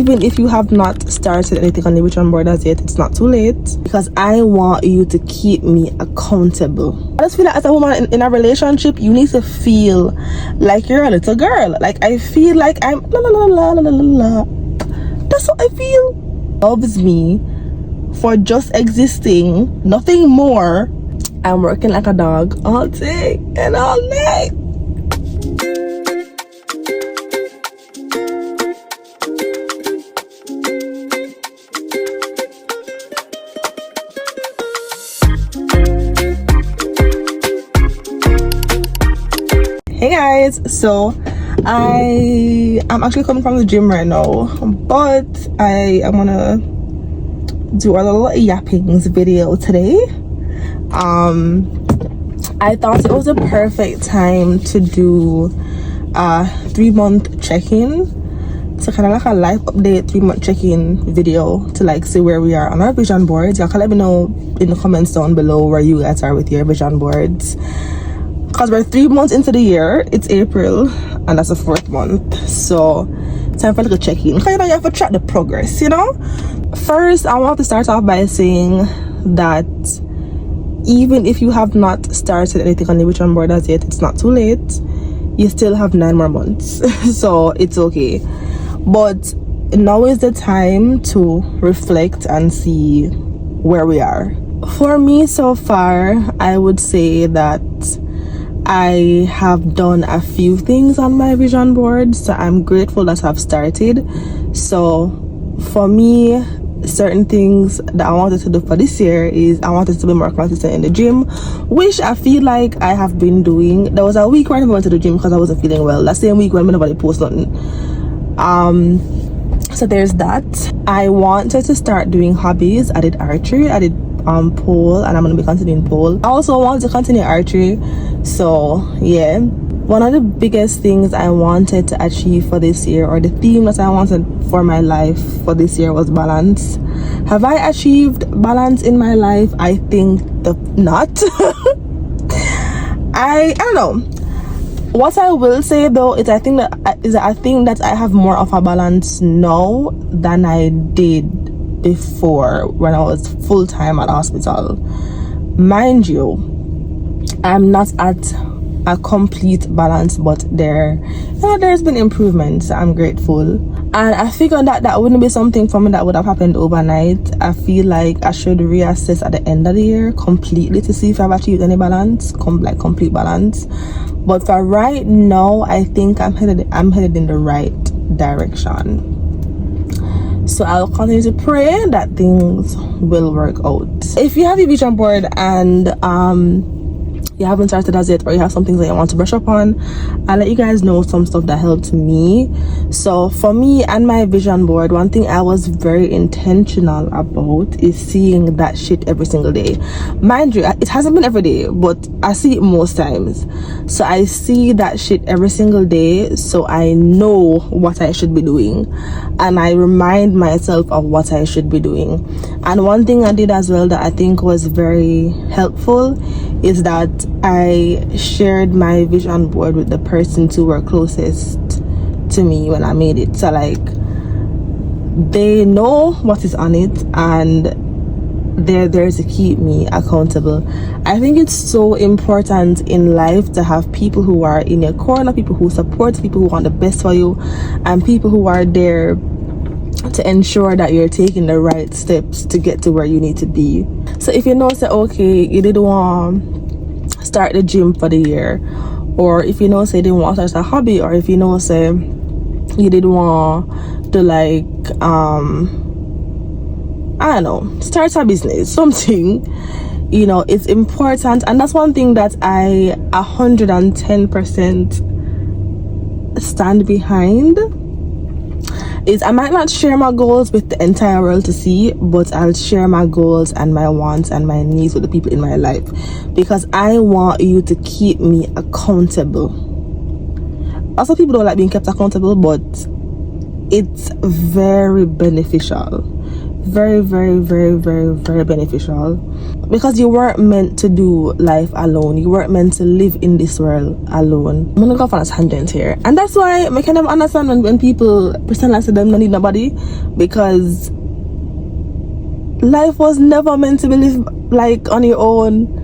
Even if you have not started anything on the vision board as yet, it's not too late, because I want you to keep me accountable. I just feel like as a woman in a relationship, you need to feel like you're a little girl. Like, I feel like I'm la la la la la la la. That's what I feel. Loves me for just existing, nothing more. I'm working like a dog all day and all night. Hey guys, so I'm actually coming from the gym right now, but I am gonna do a little Yappings video today. I thought it was a perfect time to do a 3-month check-in, so kind of like a life update 3-month check-in video to like see where we are on our vision boards. Y'all can let me know in the comments down below where you guys are with your vision boards, because we're 3 months into the year. It's April and that's the 4th month, so time for a little check-in. You know, you have to track the progress, you know. First, I want to start off by saying that even if you have not started anything on the vision board as yet, it's not too late. You still have 9 more months so it's okay. But now is the time to reflect and see where we are. For me so far, I would say that I have done a few things on my vision board, so I'm grateful that I've started. So for me, certain things that I wanted to do for this year is I wanted to be more consistent in the gym, which I feel like I have been doing. There was a week where I never went to the gym because I wasn't feeling well. That same week when nobody posted nothing. So there's that. I wanted to start doing hobbies. I did archery, I did pole, and I'm gonna be continuing pole. I also want to continue archery, so yeah. One of the biggest things I wanted to achieve for this year, or the theme that I wanted for my life for this year, was balance. Have I achieved balance in my life? I think not. I don't know. What I will say though is I think that I have more of a balance now than I did before when I was full-time at hospital. Mind you, I'm not at a complete balance, but there's been improvements. I'm grateful, and I figured that wouldn't be something for me that would have happened overnight. I feel like I should reassess at the end of the year completely to see if I've achieved any balance, complete balance. But for right now, I think I'm headed in the right direction. So I'll continue to pray that things will work out. If you have a vision board and you haven't started as yet, or you have some things that you want to brush up on, I'll let you guys know some stuff that helped me. So for me and my vision board, one thing I was very intentional about is seeing that shit every single day. Mind you, it hasn't been every day, but I see it most times. So I see that shit every single day, so I know what I should be doing, and I remind myself of what I should be doing. And one thing I did as well that I think was very helpful is that I shared my vision board with the persons who were closest to me when I made it. So like, they know what is on it and they're there to keep me accountable. I think it's so important in life to have people who are in your corner, people who support, people who want the best for you, and people who are there to ensure that you're taking the right steps to get to where you need to be. So if you know, say, okay, you didn't want to start the gym for the year, or if you know, say, you didn't want to start a hobby, or if you know, say, you didn't want to like I don't know, start a business, something, you know, it's important. And that's one thing that I 110% stand behind, is I might not share my goals with the entire world to see, but I'll share my goals and my wants and my needs with the people in my life, because I want you to keep me accountable. Also, people don't like being kept accountable, but it's very beneficial. very, very, very, very, very beneficial, because you weren't meant to do life alone. You weren't meant to live in this world alone. I'm gonna go off on a tangent here, and that's why I kind of understand when people pretend like them don't need nobody, because life was never meant to be lived like on your own.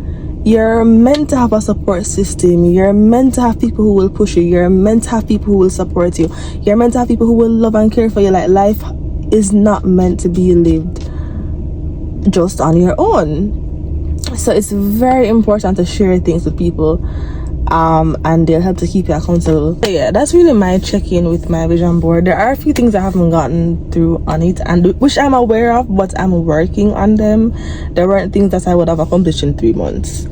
You're meant to have a support system. You're meant to have people who will push you. You're meant to have people who will support you. You're meant to have people who will love and care for you. Like, life is not meant to be lived just on your own. So it's very important to share things with people, and they'll help to keep you accountable. So yeah, that's really my check-in with my vision board. There are a few things I haven't gotten through on it, and which I'm aware of, but I'm working on them. There weren't things that I would have accomplished in 3 months,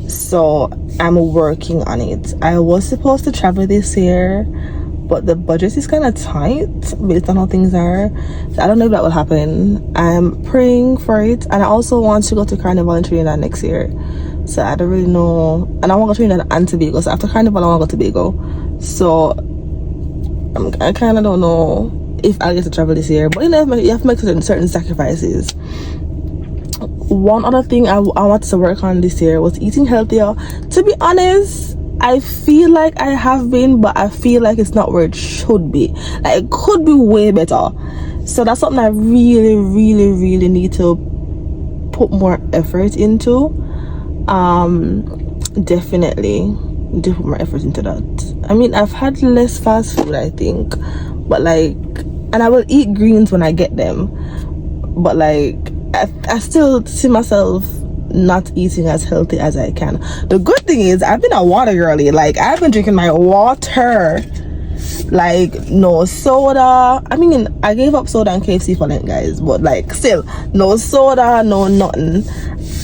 so I'm working on it. I was supposed to travel this year, but the budget is kind of tight based on how things are, so I don't know if that will happen. I'm praying for it, and I also want to go to Carnival in Trinidad next year, so I don't really know. And I want to go to Trinidad and Tobago, so after Carnival I want to go to Tobago. So I kind of don't know if I'll get to travel this year, but you know, you have to make certain sacrifices. One other thing I wanted to work on this year was eating healthier. To be honest, I feel like I have been, but I feel like it's not where it should be. Like, it could be way better. So that's something I really, really, really need to put more effort into. Definitely put more effort into that. I mean, I've had less fast food, I think, but like, and I will eat greens when I get them, but like, I still see myself not eating as healthy as I can. The good thing is I've been a water girly. Like, I've been drinking my water, like no soda. I mean, I gave up soda and KFC for Lent, guys, but like, still no soda, no nothing.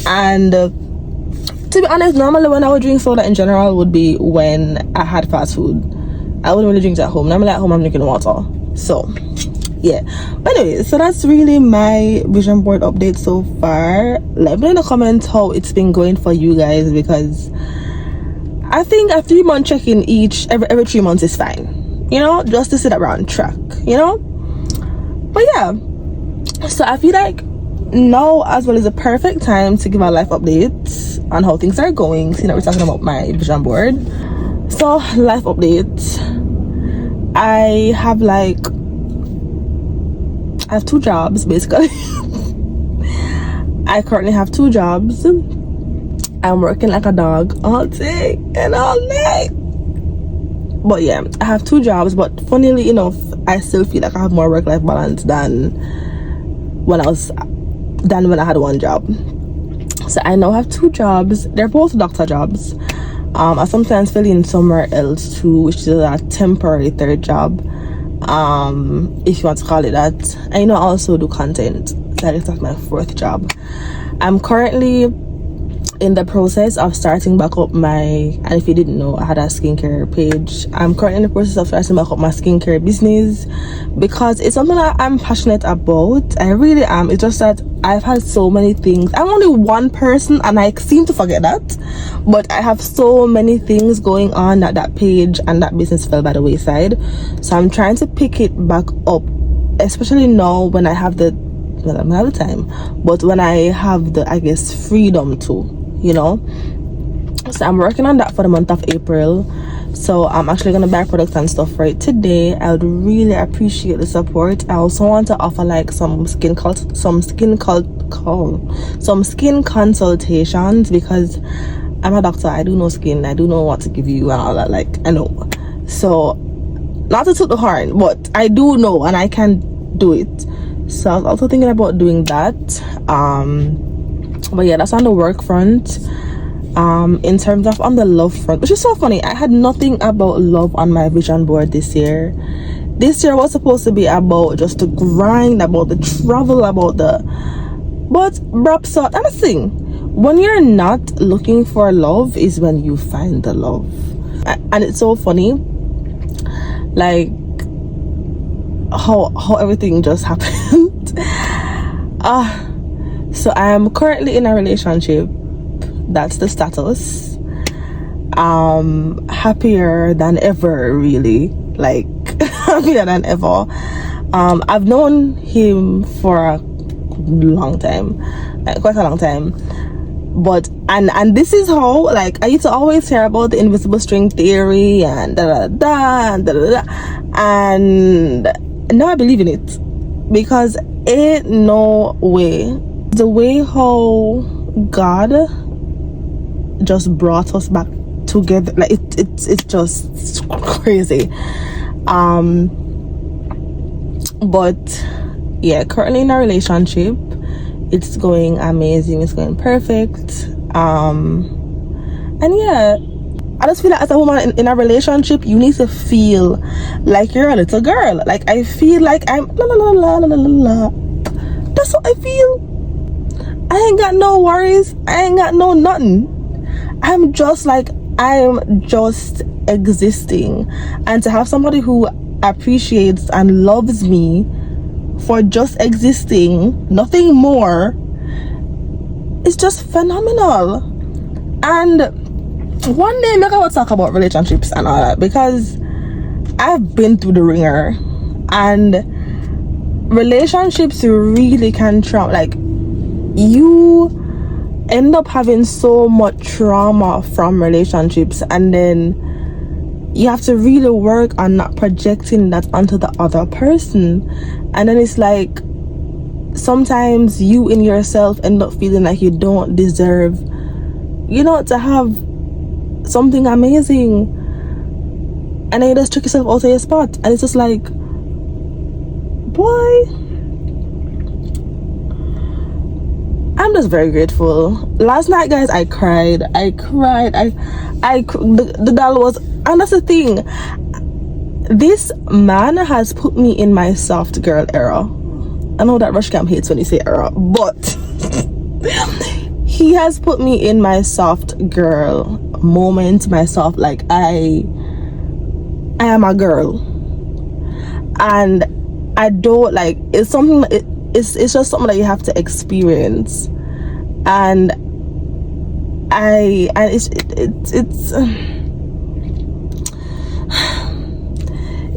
And to be honest, normally when I would drink soda in general would be when I had fast food. I wouldn't really drink it at home. Normally at home I'm drinking water. So yeah, but anyway, so that's really my vision board update so far. Let me know in the comments how it's been going for you guys, because I think a 3-month check-in every 3 months is fine, you know, just to sit around track, you know. But yeah, so I feel like now as well is a perfect time to give a life update on how things are going, seeing that we're talking about my vision board. So life update, I have 2 jobs basically. I currently have 2 jobs. I'm working like a dog all day and all night. But yeah, I have 2 jobs, but funnily enough, I still feel like I have more work-life balance than when I had 1 job. So I now have 2 jobs. They're both doctor jobs. I sometimes fill in somewhere else too, which is a temporary 3rd job, if you want to call it that. I know I also do content, so that's my 4th job. I'm currently in the process of starting back up and if you didn't know, I had a skincare page. I'm currently in the process of starting back up my skincare business, because it's something that I'm passionate about. I really am. It's just that I've had so many things. I'm only one person and I seem to forget that, but I have so many things going on that page and that business fell by the wayside. So I'm trying to pick it back up, especially now when I have the time, but when I have the, I guess, freedom to, you know. So I'm working on that for the month of April. So I'm actually gonna buy products and stuff for it today. I would really appreciate the support. I also want to offer like some skin consultations, because I'm a doctor. I do know skin, I do know what to give you and all that, like, I know. So not to toot the horn, but I do know and I can do it. So I was also thinking about doing that. But yeah, that's on the work front. In terms of on the love front, which is so funny, I had nothing about love on my vision board this year. This year was supposed to be about just the grind, about the travel, but bruh, and the thing, when you're not looking for love is when you find the love. And it's so funny, like how everything just happened. So I am currently in a relationship. That's the status. Happier than ever, really, like happier than ever. I've known him for long time, like quite a long time. But and this is how, like, I used to always hear about the invisible string theory and da da da da da da, and now I believe in it, because ain't no way, the way how God just brought us back together, like it's just crazy. But yeah, currently in a relationship. It's going amazing, it's going perfect. And yeah, I just feel like as a woman in a relationship, you need to feel like you're a little girl. Like, I feel like I'm la la la la la la la. That's what I feel. I ain't got no worries, I ain't got no nothing. I'm just existing. And to have somebody who appreciates and loves me for just existing, nothing more, it's just phenomenal. And one day maybe I will talk about relationships and all that, because I've been through the ringer, and relationships really can trauma. Like, you end up having so much trauma from relationships, and then you have to really work on not projecting that onto the other person. And then it's like, sometimes you in yourself end up feeling like you don't deserve, to have something amazing, and then you just trick yourself out of your spot. And it's just like, boy, I'm just very grateful. Last night, guys, I cried. The doll was, and that's the thing, this man has put me in my soft girl era. I know that Rush Camp hates when you say era, but he has put me in my soft girl moment, my soft, like, I am a girl. And I don't, like, it's something, it's just something that you have to experience. And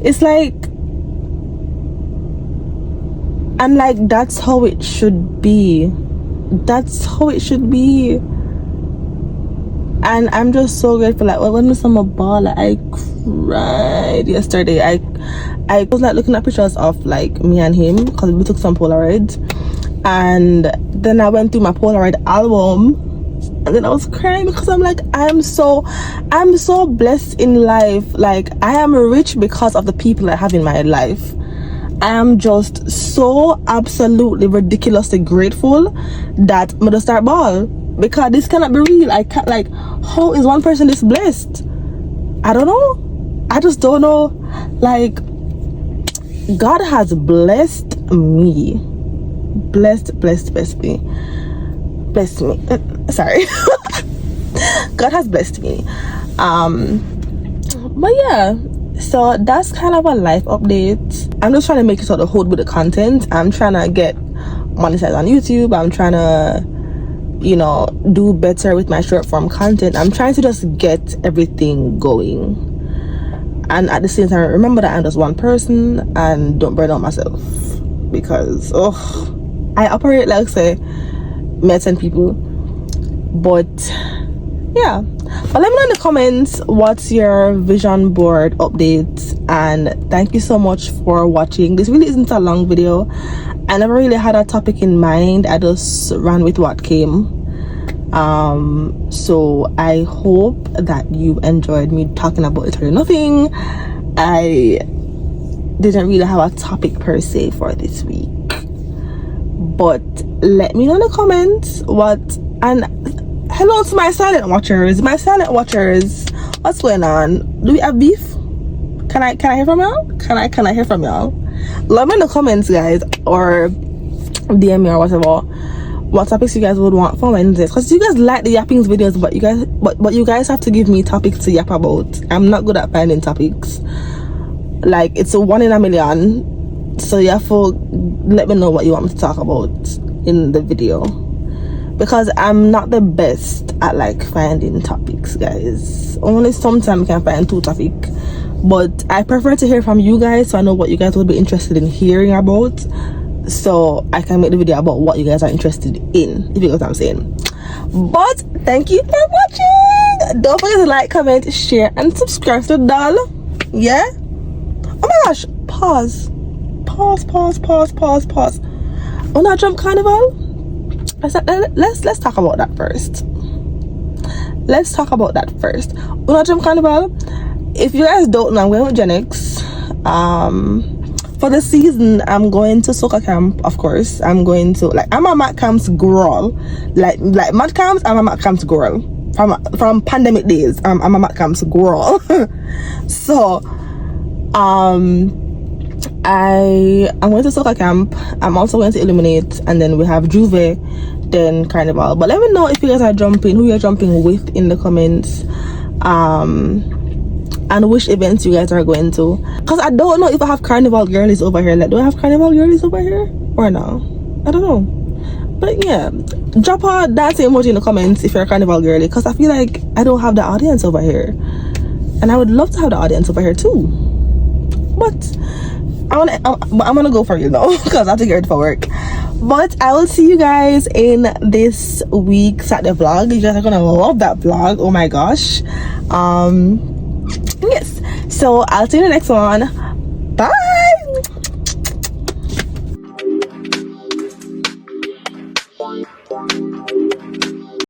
it's like, and like, that's how it should be. That's how it should be. And I'm just so grateful. Like, when was summer ball, like, I cried yesterday. I was like looking at pictures of like me and him, because we took some Polaroids, and then I went through my Polaroid album, and then I was crying, because I'm like, I'm so blessed in life. Like, I am rich because of the people I have in my life. I am just so absolutely ridiculously grateful that I'm gonna start ball, because this cannot be real. I can't, like, how is one person this blessed? I don't know. I just don't know. Like, God has blessed me. Blessed me. Sorry. God has blessed me. But yeah, so that's kind of a life update. I'm just trying to make it sort of hold with the content. I'm trying to get monetized on YouTube. I'm trying to, do better with my short form content. I'm trying to just get everything going, and at the same time remember that I'm just one person, and don't burn out myself, because I operate like, say, me 10 people. But yeah, but let me know in the comments what's your vision board update. And thank you so much for watching. This really isn't a long video. I never really had a topic in mind. I just ran with what came. So I hope that you enjoyed me talking about literally nothing. I didn't really have a topic per se for this week, but let me know in the comments what. And hello to my silent watchers. What's going on? Do we have beef? Can I hear from y'all? Can I hear from y'all? Let me in the comments, guys, or DM me or whatever, what topics you guys would want for Wednesdays, because you guys like the Yappings videos, but you guys have to give me topics to yap about. I'm not good at finding topics. Like, it's a 1 in a million, so you have to let me know what you want me to talk about in the video, because I'm not the best at like finding topics, guys. Only sometimes I can find 2 topics, but I prefer to hear from you guys, so I know what you guys would be interested in hearing about, so I can make the video about what you guys are interested in, if you get what I'm saying. But thank you for watching. Don't forget to like, comment, share, and subscribe to the doll. Yeah. Oh my gosh. Pause. On our Trump Carnival. Let's talk about that first. On our Trump Carnival. If you guys don't know, I'm going with Gen X. For the season, I'm going to soccer camp. Of course, I'm going to I'm a Mac camps girl. Like Mac camps, I'm a Mac camps girl. From pandemic days, I'm a Mac camps girl. So, I'm going to soccer camp. I'm also going to Illuminate, and then we have Juve, then Carnival. But let me know if you guys are jumping, who you're jumping with in the comments. And which events you guys are going to, because I don't know if I have carnival girlies over here. Like, do I have carnival girlies over here or no? I don't know. But yeah, drop a dancing emoji in the comments if you're a carnival girly, because I feel like I don't have the audience over here, and I would love to have the audience over here too. But I'm gonna go for you though, because I have to get ready for work. But I will see you guys in this week's Saturday vlog. You guys are gonna love that vlog. Oh my gosh. Yes, so I'll see you in the next one. Bye.